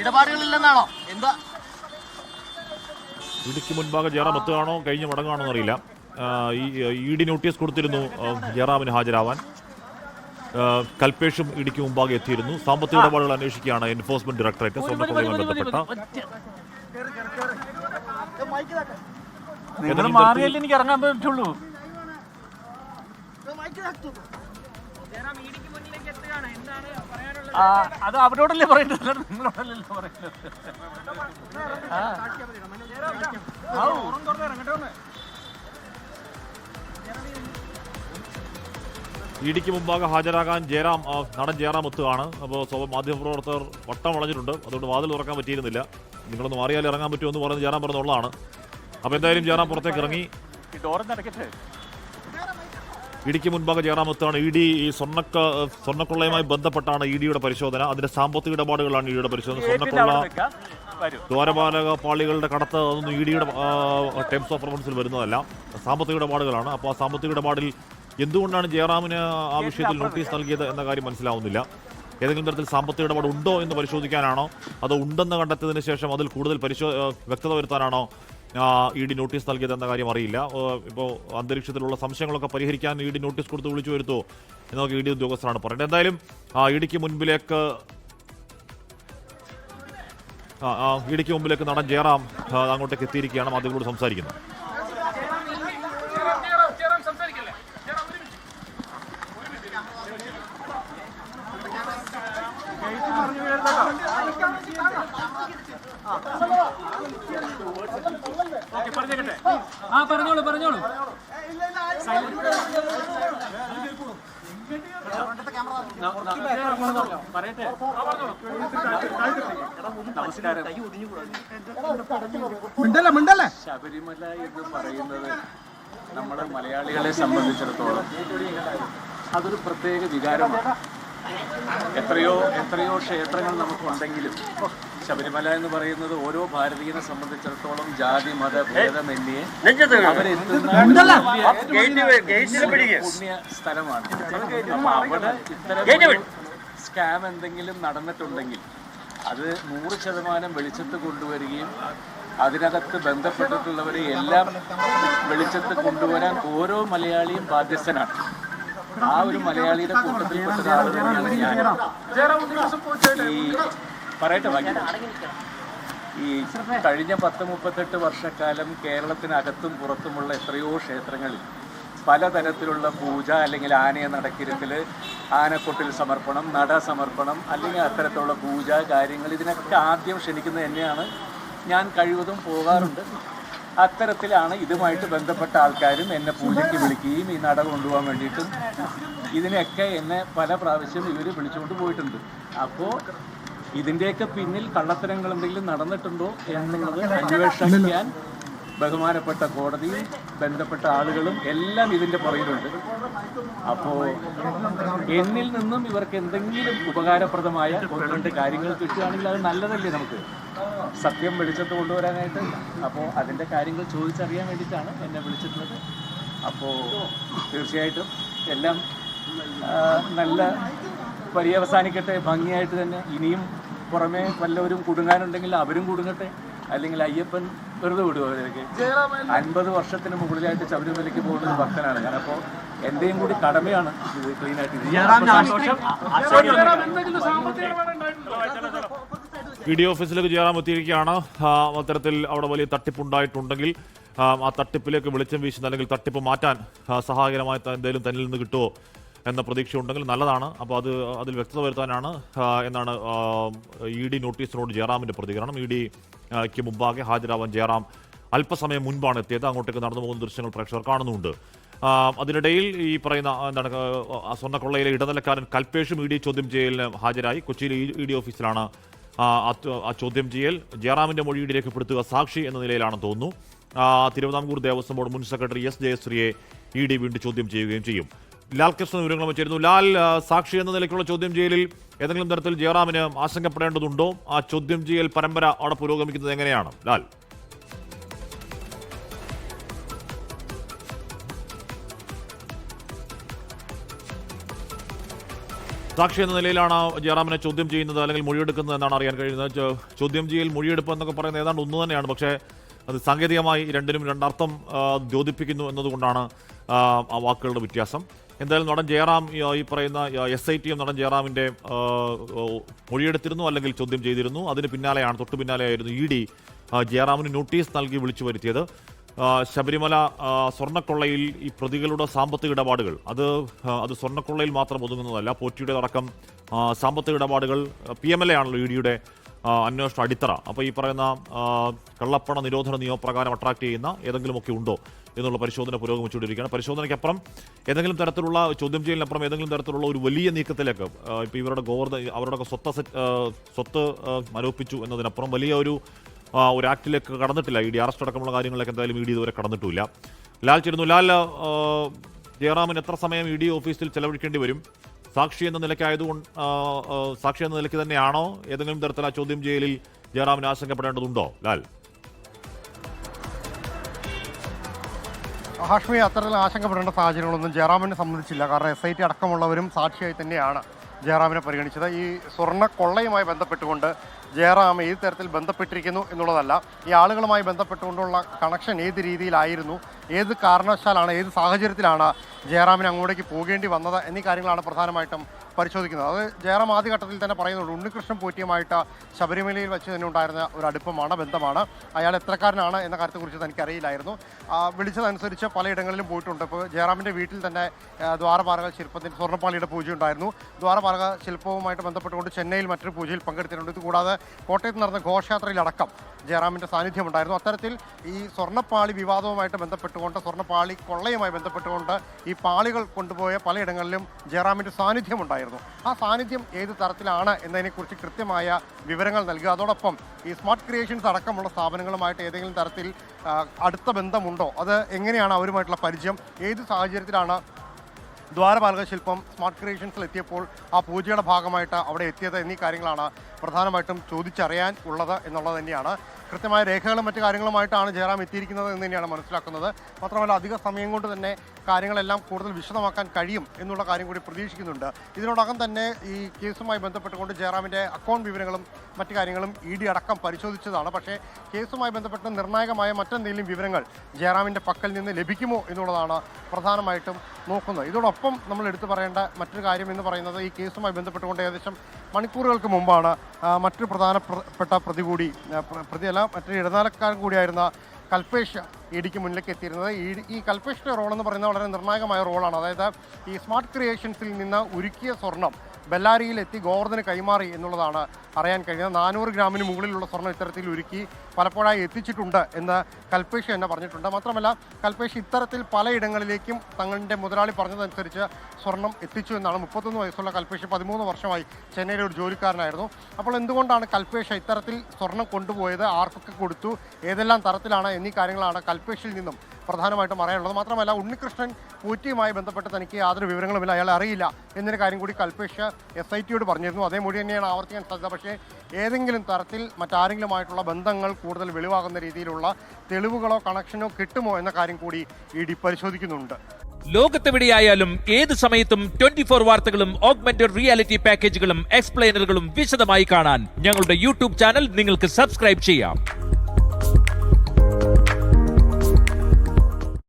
ഇടപാടുകളില്ലെന്നാണോ എന്താ? ഇടിക്ക് മുൻപാകെ ജയറാം എത്തുകയാണോ കഴിഞ്ഞ് മടങ്ങുകയാണോ എന്നറിയില്ല. ഇ ഡി നോട്ടീസ് കൊടുത്തിരുന്നു ജയറാമിന് ഹാജരാവാൻ. കൽപേഷും ഇടിക്ക് മുമ്പാകെ എത്തിയിരുന്നു. സാമ്പത്തിക ഇടപാടുകൾ അന്വേഷിക്കുകയാണ് എൻഫോഴ്സ്മെന്റ് ഡയറക്ടറേറ്റ് സ്വർണ്ണക്കൊള്ളയുമായി ബന്ധപ്പെട്ട. എനിക്ക് ഇറങ്ങാൻ പറ്റുള്ളൂ. അത് അവരോടല്ലേ പറയേണ്ടത്, നിങ്ങളോടല്ലോ പറയുന്നത്. ഇടിക്ക് മുമ്പാകെ ഹാജരാകാൻ നടൻ ജയറാം എത്തുകയാണ്. അപ്പോൾ മാധ്യമപ്രവർത്തകർ വട്ടം വളഞ്ഞിട്ടുണ്ട്. അതുകൊണ്ട് വാതിൽ തുറക്കാൻ പറ്റിയിരുന്നില്ല. നിങ്ങളൊന്ന് മാറിയാൽ ഇറങ്ങാൻ പറ്റുമെന്ന് പറഞ്ഞ് ജയറാം പറഞ്ഞുള്ളതാണ്. അപ്പോൾ എന്തായാലും ജയറാം പുറത്തേക്ക് ഇറങ്ങി. ഇടിക്ക് മുൻപാകെ ജയറാം എത്തുകയാണ്. ഇ ഡി ഈ സ്വർണ്ണക്കൊള്ളയുമായി ബന്ധപ്പെട്ടാണ് ഇ ഡിയുടെ പരിശോധന. അതിന്റെ സാമ്പത്തിക ഇടപാടുകളാണ് ഇ ഡിയുടെ പരിശോധന. സ്വർണ്ണക്കൊള്ള, ദ്വാരപാലക പാളികളുടെ കടത്ത്, അതൊന്നും ഇ ഡിയുടെ ടേംസ് ഓഫ് റെഫറൻസിൽ വരുന്നതല്ല, സാമ്പത്തിക ഇടപാടുകളാണ്. അപ്പോൾ ആ സാമ്പത്തിക ഇടപാടിൽ എന്തുകൊണ്ടാണ് ജയറാമിന് ആ വിഷയത്തിൽ നോട്ടീസ് നൽകിയത് എന്ന കാര്യം മനസ്സിലാവുന്നില്ല. ഏതെങ്കിലും തരത്തിൽ സാമ്പത്തിക ഇടപാട് ഉണ്ടോ എന്ന് പരിശോധിക്കാനാണോ, അതോ ഉണ്ടെന്ന് കണ്ടെത്തിയതിനു ശേഷം അതിൽ കൂടുതൽ വ്യക്തത വരുത്താനാണോ ഇ ഡി നോട്ടീസ് നൽകിയതെന്ന കാര്യം അറിയില്ല. ഇപ്പോൾ അന്തരീക്ഷത്തിലുള്ള സംശയങ്ങളൊക്കെ പരിഹരിക്കാൻ ഇ ഡി നോട്ടീസ് കൊടുത്ത് വിളിച്ചു വരുത്തുമോ എന്നൊക്കെ ഇ ഡി ഉദ്യോഗസ്ഥരാണ് പറയുന്നത്. എന്തായാലും ഇടിക്ക് മുമ്പിലേക്ക് നടൻ ജയറാം അങ്ങോട്ടേക്ക് എത്തിയിരിക്കുകയാണ്. മാധ്യമങ്ങളോട് സംസാരിക്കുന്നത്. പറഞ്ഞോളൂ. നമസ്കാരം. ശബരിമല എന്ന് പറയുന്നത് നമ്മുടെ മലയാളികളെ സംബന്ധിച്ചിടത്തോളം അതൊരു പ്രത്യേക വികാരമാണ്. എത്രയോ ക്ഷേത്രങ്ങൾ നമുക്കുണ്ടെങ്കിലും ശബരിമല എന്ന് പറയുന്നത് ഓരോ ഭാരതീയനെ സംബന്ധിച്ചിടത്തോളം ജാതി മത ഭേദമന്യേ അവരെത്തുന്ന പുണ്യ സ്ഥലമാണ്. അപ്പൊ അവിടെ ഇത്തരം സ്കാം എന്തെങ്കിലും നടന്നിട്ടുണ്ടെങ്കിൽ അത് 100% വെളിച്ചത്ത് കൊണ്ടുവരികയും അതിനകത്ത് ബന്ധപ്പെട്ടിട്ടുള്ളവരെ എല്ലാം വെളിച്ചത്ത് കൊണ്ടുവരാൻ ഓരോ മലയാളിയും ബാധ്യസ്ഥനാണ്. ആ ഒരു മലയാളിയുടെ കൂട്ടത്തിൽപ്പെട്ട ആൾ തന്നെയാണ് ഞാൻ. പറയട്ടെ ബാക്കി. ഈ കഴിഞ്ഞ 10-38 വർഷക്കാലം കേരളത്തിനകത്തും പുറത്തുമുള്ള എത്രയോ ക്ഷേത്രങ്ങളിൽ പലതരത്തിലുള്ള പൂജ, അല്ലെങ്കിൽ ആനയെ നടക്കിരുത്തൽ, ആനക്കൊട്ടിൽ സമർപ്പണം, നട സമർപ്പണം, അല്ലെങ്കിൽ അത്തരത്തിലുള്ള പൂജ കാര്യങ്ങൾ, ഇതിനൊക്കെ ആദ്യം ക്ഷണിക്കുന്നത് എന്നെയാണ്. ഞാൻ കഴിവതും പോകാറുണ്ട്. അത്തരത്തിലാണ് ഇതുമായിട്ട് ബന്ധപ്പെട്ട ആൾക്കാരും എന്നെ പൂജയ്ക്ക് വിളിക്കുകയും ഈ നട കൊണ്ടുപോകാൻ വേണ്ടിയിട്ടും ഇതിനൊക്കെ എന്നെ പല പ്രാവശ്യം ഇവർ വിളിച്ചുകൊണ്ട് പോയിട്ടുണ്ട്. അപ്പോൾ ഇതിൻ്റെയൊക്കെ പിന്നിൽ കള്ളത്തരങ്ങൾ എന്തെങ്കിലും നടന്നിട്ടുണ്ടോ എന്നുള്ളത് അന്വേഷിക്കാൻ ബഹുമാനപ്പെട്ട കോടതിയും ബന്ധപ്പെട്ട ആളുകളും എല്ലാം ഇതിൻ്റെ പുറകിലുണ്ട്. അപ്പോൾ എന്നിൽ നിന്നും ഇവർക്ക് എന്തെങ്കിലും ഉപകാരപ്രദമായ 1-2 കാര്യങ്ങൾ കിട്ടുകയാണെങ്കിൽ അത് നല്ലതല്ലേ നമുക്ക് സത്യം വെളിച്ചത്ത് കൊണ്ടുവരാനായിട്ട്. അപ്പോൾ അതിൻ്റെ കാര്യങ്ങൾ ചോദിച്ചറിയാൻ വേണ്ടിയിട്ടാണ് എന്നെ വിളിച്ചിട്ടുള്ളത്. അപ്പോൾ തീർച്ചയായിട്ടും എല്ലാം നല്ല പര്യവസാനിക്കട്ടെ, ഭംഗിയായിട്ട് തന്നെ. ഇനിയും പുറമേ വല്ലവരും കുടുങ്ങാനുണ്ടെങ്കിൽ അവരും കുടുങ്ങട്ടെ, അല്ലെങ്കിൽ അയ്യപ്പൻ വെറുതെ വിടുക. അവരൊക്കെ 50 വർഷത്തിന് മുകളിലായിട്ട് ശബരിമലയ്ക്ക് പോകുന്ന ഭക്തനാണ് ഞാൻ. അപ്പോൾ എൻ്റെയും കൂടി കടമയാണ് ഇത് ക്ലീനായിട്ട്. ഇ ഡി ഓഫീസിലേക്ക് ജയറാം എത്തിയിരിക്കുകയാണ്. അത്തരത്തിൽ അവിടെ വലിയ തട്ടിപ്പുണ്ടായിട്ടുണ്ടെങ്കിൽ ആ തട്ടിപ്പിലേക്ക് വെളിച്ചം വീശുന്ന, അല്ലെങ്കിൽ തട്ടിപ്പ് മാറ്റാൻ സഹായകരമായ എന്തെങ്കിലും തന്നിൽ നിന്ന് കിട്ടുമോ എന്ന പ്രതീക്ഷ ഉണ്ടെങ്കിൽ നല്ലതാണ്. അപ്പോൾ അതിൽ വ്യക്തത വരുത്താനാണ് എന്നാണ് ഇ ഡി നോട്ടീസിനോട് ജയറാമിൻ്റെ പ്രതികരണം. ഇ ഡിക്ക് മുമ്പാകെ ഹാജരാവാൻ ജയറാം അല്പസമയം മുൻപാണ് എത്തിയത്. അങ്ങോട്ടേക്ക് നടന്നു പോകുന്ന ദൃശ്യങ്ങൾ പ്രേക്ഷകർ കാണുന്നുണ്ട്. അതിനിടയിൽ ഈ പറയുന്ന സ്വർണ്ണക്കൊള്ളയിലെ ഇടനിലക്കാരൻ കൽപേഷും ഇ ഡി ചോദ്യം ചെയ്യലിന് ഹാജരായി. കൊച്ചിയിലെ ഇ ഡി ഓഫീസിലാണ് ആ ചോദ്യം ചെയ്യൽ. ജയറാമിൻ്റെ മൊഴി ഇ ഡി രേഖപ്പെടുത്തുക സാക്ഷി എന്ന നിലയിലാണെന്ന് തോന്നുന്നു. തിരുവിതാംകൂർ ദേവസ്വം ബോർഡ് മുൻ സെക്രട്ടറി എസ് ജയശ്രീയെ ഇ ഡി വീണ്ടും ചോദ്യം ചെയ്യുകയും ചെയ്യും. ലാൽ കൃഷ്ണൻ വിവരങ്ങൾ വെച്ചിരുന്നു. ലാൽ, സാക്ഷി എന്ന നിലയ്ക്കുള്ള ചോദ്യം ചെയ്യലിൽ ഏതെങ്കിലും തരത്തിൽ ജയറാമിന് ആശങ്കപ്പെടേണ്ടതുണ്ടോ? ആ ചോദ്യം ചെയ്യൽ പരമ്പര അവിടെ പുരോഗമിക്കുന്നത് എങ്ങനെയാണ് ലാൽ? സാക്ഷി എന്ന നിലയിലാണ് ജയറാമിനെ ചോദ്യം ചെയ്യുന്നത് അല്ലെങ്കിൽ മൊഴിയെടുക്കുന്നത് എന്നാണ് അറിയാൻ കഴിയുന്നത്. ചോദ്യം ചെയ്യൽ മൊഴിയെടുപ്പ് എന്നൊക്കെ പറയുന്നത് ഏതാണ്ട് ഒന്ന് തന്നെയാണ്. പക്ഷേ അത് സാങ്കേതികമായി രണ്ടിനും രണ്ടർത്ഥം ദ്യോതിപ്പിക്കുന്നു എന്നതുകൊണ്ടാണ് ആ വാക്കുകളുടെ വ്യത്യാസം. എന്തായാലും നടൻ ജയറാം ഈ പറയുന്ന SIT നടൻ ജയറാമിൻ്റെ മൊഴിയെടുത്തിരുന്നു അല്ലെങ്കിൽ ചോദ്യം ചെയ്തിരുന്നു. അതിന് പിന്നാലെയാണ് തൊട്ടു പിന്നാലെയായിരുന്നു ED ജയറാമിന് നോട്ടീസ് നൽകി വിളിച്ചു വരുത്തിയത്. ശബരിമല സ്വർണ്ണക്കൊള്ളയിൽ ഈ പ്രതികളുടെ സാമ്പത്തിക ഇടപാടുകൾ അത് സ്വർണ്ണക്കൊള്ളയിൽ മാത്രം ഒതുങ്ങുന്നതല്ല. പോറ്റിയുടെ അടക്കം സാമ്പത്തിക ഇടപാടുകൾ PMLA ആണല്ലോ EDയുടെ അന്വേഷണ അടിത്തറ. അപ്പോൾ ഈ പറയുന്ന കള്ളപ്പണ നിരോധന നിയമപ്രകാരം അട്രാക്ട് ചെയ്യുന്ന ഏതെങ്കിലുമൊക്കെ ഉണ്ടോ എന്നുള്ള പരിശോധന പുരോഗമിച്ചുകൊണ്ടിരിക്കുകയാണ്. പരിശോധനയ്ക്കപ്പുറം ഏതെങ്കിലും തരത്തിലുള്ള ചോദ്യം ചെയ്യലിനപ്പുറം ഏതെങ്കിലും തരത്തിലുള്ള ഒരു വലിയ നീക്കത്തിലേക്ക് ഇപ്പോൾ ഇവരുടെ അവരുടെ സ്വത്ത് മരവിപ്പിച്ചു എന്നതിനപ്പുറം വലിയ ഒരു ആക്ടിലേക്ക് കടന്നിട്ടില്ല. ED അറസ്റ്റ് അടക്കമുള്ള കാര്യങ്ങളിലേക്ക് എന്തായാലും ED ഇതുവരെ കടന്നിട്ടില്ല. ലാൽ ചേരുന്നു. ലാൽ, ജയറാമിന് എത്ര സമയം ED ഓഫീസിൽ ചെലവഴിക്കേണ്ടി വരും? സാക്ഷി എന്ന നിലയ്ക്ക് തന്നെയാണോ ഏതെങ്കിലും തരത്തിൽ ആ ചോദ്യം ചെയ്യലിൽ ജയറാമിന് ആശങ്കപ്പെടേണ്ടതുണ്ടോ? ലാൽ, ഹാഷ്മി, അത്തരത്തിൽ ആശങ്കപ്പെടേണ്ട സാഹചര്യങ്ങളൊന്നും ജയറാമിനെ സംബന്ധിച്ചില്ല. കാരണം SIT അടക്കമുള്ളവരും സാക്ഷിയായി തന്നെയാണ് ജയറാമിനെ പരിഗണിച്ചത്. ഈ സ്വർണ്ണ കൊള്ളയുമായി ബന്ധപ്പെട്ടുകൊണ്ട് ജയറാം ഏത് തരത്തിൽ ബന്ധപ്പെട്ടിരിക്കുന്നു എന്നുള്ളതല്ല, ഈ ആളുകളുമായി ബന്ധപ്പെട്ടുകൊണ്ടുള്ള കണക്ഷൻ ഏത് രീതിയിലായിരുന്നു, ഏത് കാരണവശാലാണ്, ഏത് സാഹചര്യത്തിലാണ് ജയറാമിന് അങ്ങോട്ടേക്ക് പോകേണ്ടി വന്നത് എന്നീ കാര്യങ്ങളാണ് പ്രധാനമായിട്ടും പരിശോധിക്കുന്നത്. അത് ജയറാം ആദ്യഘട്ടത്തിൽ തന്നെ പറയുന്നുണ്ട്. ഉണ്ണികൃഷ്ണൻ പോറ്റിയുമായിട്ട് ശബരിമലയിൽ വെച്ച് തന്നെ ഉണ്ടായിരുന്ന ഒരു അടുപ്പമാണ്, ബന്ധമാണ്. അയാൾ എത്രക്കാരനാണ് എന്ന കാര്യത്തെക്കുറിച്ച് തനിക്കറിയില്ലായിരുന്നു. വിളിച്ചതനുസരിച്ച് പലയിടങ്ങളിലും പോയിട്ടുണ്ട്. ഇപ്പോൾ ജയറാമിൻ്റെ വീട്ടിൽ തന്നെ ദ്വാരപാലക ശില്പത്തിന് സ്വർണ്ണപ്പാളിയുടെ പൂജ ഉണ്ടായിരുന്നു. ദ്വാരപാലക ശില്പവുമായിട്ട് ബന്ധപ്പെട്ടുകൊണ്ട് ചെന്നൈയിൽ മറ്റൊരു പൂജയിൽ പങ്കെടുത്തിട്ടുണ്ട്. ഇതുകൂടാതെ കോട്ടയത്ത് നടന്ന ഘോഷയാത്രയിലടക്കം ജയറാമിൻ്റെ സാന്നിധ്യമുണ്ടായിരുന്നു. അത്തരത്തിൽ ഈ സ്വർണ്ണപ്പാളി വിവാദവുമായിട്ട് ബന്ധപ്പെട്ടുകൊണ്ട്, സ്വർണ്ണപ്പാളി കൊള്ളയുമായി ബന്ധപ്പെട്ടുകൊണ്ട് ഈ പാളികൾ കൊണ്ടുപോയ പലയിടങ്ങളിലും ജയറാമിൻ്റെ സാന്നിധ്യമുണ്ടായിരുന്നു. ആ സാന്നിധ്യം ഏത് തരത്തിലാണ് എന്നതിനെക്കുറിച്ച് കൃത്യമായ വിവരങ്ങൾ നൽകുക. അതോടൊപ്പം ഈ സ്മാർട്ട് ക്രിയേഷൻസ് അടക്കമുള്ള സ്ഥാപനങ്ങളുമായിട്ട് ഏതെങ്കിലും തരത്തിൽ അടുത്ത ബന്ധമുണ്ടോ, അത് എങ്ങനെയാണ് അവരുമായിട്ടുള്ള പരിചയം, ഏത് സാഹചര്യത്തിലാണ് ദ്വാരപാലക ശില്പം സ്മാർട്ട് ക്രിയേഷൻസിൽ എത്തിയപ്പോൾ ആ പൂജയുടെ ഭാഗമായിട്ട് അവിടെ എത്തിയത് എന്നീ കാര്യങ്ങളാണ് പ്രധാനമായിട്ടും ചോദിച്ചറിയാൻ ഉള്ളത് എന്നുള്ളത് തന്നെയാണ്. കൃത്യമായ രേഖകളും മറ്റു കാര്യങ്ങളുമായിട്ടാണ് ജയറാം എത്തിയിരിക്കുന്നത് എന്ന് തന്നെയാണ് മനസ്സിലാക്കുന്നത്. മാത്രമല്ല അധിക സമയം കൊണ്ട് തന്നെ കാര്യങ്ങളെല്ലാം കൂടുതൽ വിശദമാക്കാൻ കഴിയും എന്നുള്ള കാര്യം കൂടി പ്രതീക്ഷിക്കുന്നുണ്ട്. ഇതിനോടകം തന്നെ ഈ കേസുമായി ബന്ധപ്പെട്ടുകൊണ്ട് ജയറാമിൻ്റെ അക്കൗണ്ട് വിവരങ്ങളും മറ്റു കാര്യങ്ങളും ED അടക്കം പരിശോധിച്ചതാണ്. പക്ഷേ കേസുമായി ബന്ധപ്പെട്ട് നിർണായകമായ മറ്റെന്തെങ്കിലും വിവരങ്ങൾ ജയറാമിൻ്റെ പക്കൽ നിന്ന് ലഭിക്കുമോ എന്നുള്ളതാണ് പ്രധാനമായിട്ടും നോക്കുന്നത്. ഇതോടൊപ്പം നമ്മൾ എടുത്തു പറയേണ്ട മറ്റൊരു കാര്യം എന്ന് പറയുന്നത്, ഈ കേസുമായി ബന്ധപ്പെട്ടുകൊണ്ട് ഏകദേശം മണിക്കൂറുകൾക്ക് മുമ്പാണ് മറ്റൊരു പ്രധാനപ്പെട്ട മറ്റൊരു ഇടനിലക്കാരൻ കൂടിയായിരുന്ന കൽപേഷ് EDക്ക് മുന്നിലേക്ക് എത്തിയിരുന്നത്. ഈ കൽപേഷിൻ്റെ റോളെന്ന് പറയുന്നത് വളരെ നിർണായകമായ റോളാണ്. അതായത് ഈ സ്മാർട്ട് ക്രിയേഷൻസിൽ നിന്ന് ഉരുക്കിയ സ്വർണം ബെല്ലാരിയിൽ എത്തി ഗോവർദ്ധന് കൈമാറി എന്നുള്ളതാണ് അറിയാൻ കഴിയുന്നത്. 400 ഗ്രാമിന് മുകളിലുള്ള സ്വർണ്ണം ഇത്തരത്തിൽ ഉരുക്കി പലപ്പോഴായി എത്തിച്ചിട്ടുണ്ട് എന്ന് കൽപേഷ് തന്നെ പറഞ്ഞിട്ടുണ്ട്. മാത്രമല്ല കൽപേഷ് ഇത്തരത്തിൽ പലയിടങ്ങളിലേക്കും തങ്ങളുടെ മുതലാളി പറഞ്ഞതനുസരിച്ച് സ്വർണം എത്തിച്ചു എന്നാണ്. 31 വയസ്സുള്ള കൽപേഷ് 13 വർഷമായി ചെന്നൈയിലെ ഒരു ജോലിക്കാരനായിരുന്നു. അപ്പോൾ എന്തുകൊണ്ടാണ് കൽപേഷ് ഇത്തരത്തിൽ സ്വർണം കൊണ്ടുപോയത്, ആർക്കൊക്കെ കൊടുത്തു, ഏതെല്ലാം തരത്തിലാണ് എന്നീ കാര്യങ്ങളാണ് കൽപേഷിൽ നിന്നും പ്രധാനമായിട്ടും അറിയാനുള്ളത്. മാത്രമല്ല ഉണ്ണികൃഷ്ണൻ പോറ്റിയുമായി ബന്ധപ്പെട്ട് തനിക്ക് യാതൊരു വിവരങ്ങളുമില്ല, അയാൾ അറിയില്ല എന്നൊരു കാര്യം കൂടി കൽപേഷ് SITയോട് പറഞ്ഞിരുന്നു. അതേ മൊഴി തന്നെയാണ് ആവർത്തിക്കാൻ സാധ്യത. പക്ഷേ ഏതെങ്കിലും തരത്തിൽ മറ്റാരെങ്കിലുമായിട്ടുള്ള ബന്ധങ്ങൾ കൂടുതൽ വെളിവാകുന്ന രീതിയിലുള്ള തെളിവുകളോ കണക്ഷനോ കിട്ടുമോ എന്ന കാര്യം കൂടി ED പരിശോധിക്കുന്നുണ്ട്. ലോകത്തെവിടെയായാലും ഏത് സമയത്തും 24 വാർത്തകളും ഓഗ്മെന്റഡ് റിയാലിറ്റി പാക്കേജുകളും എക്സ്പ്ലെയിനറുകളും വിശദമായി കാണാൻ ഞങ്ങളുടെ YouTube ചാനൽ നിങ്ങൾക്ക് സബ്സ്ക്രൈബ് ചെയ്യാം.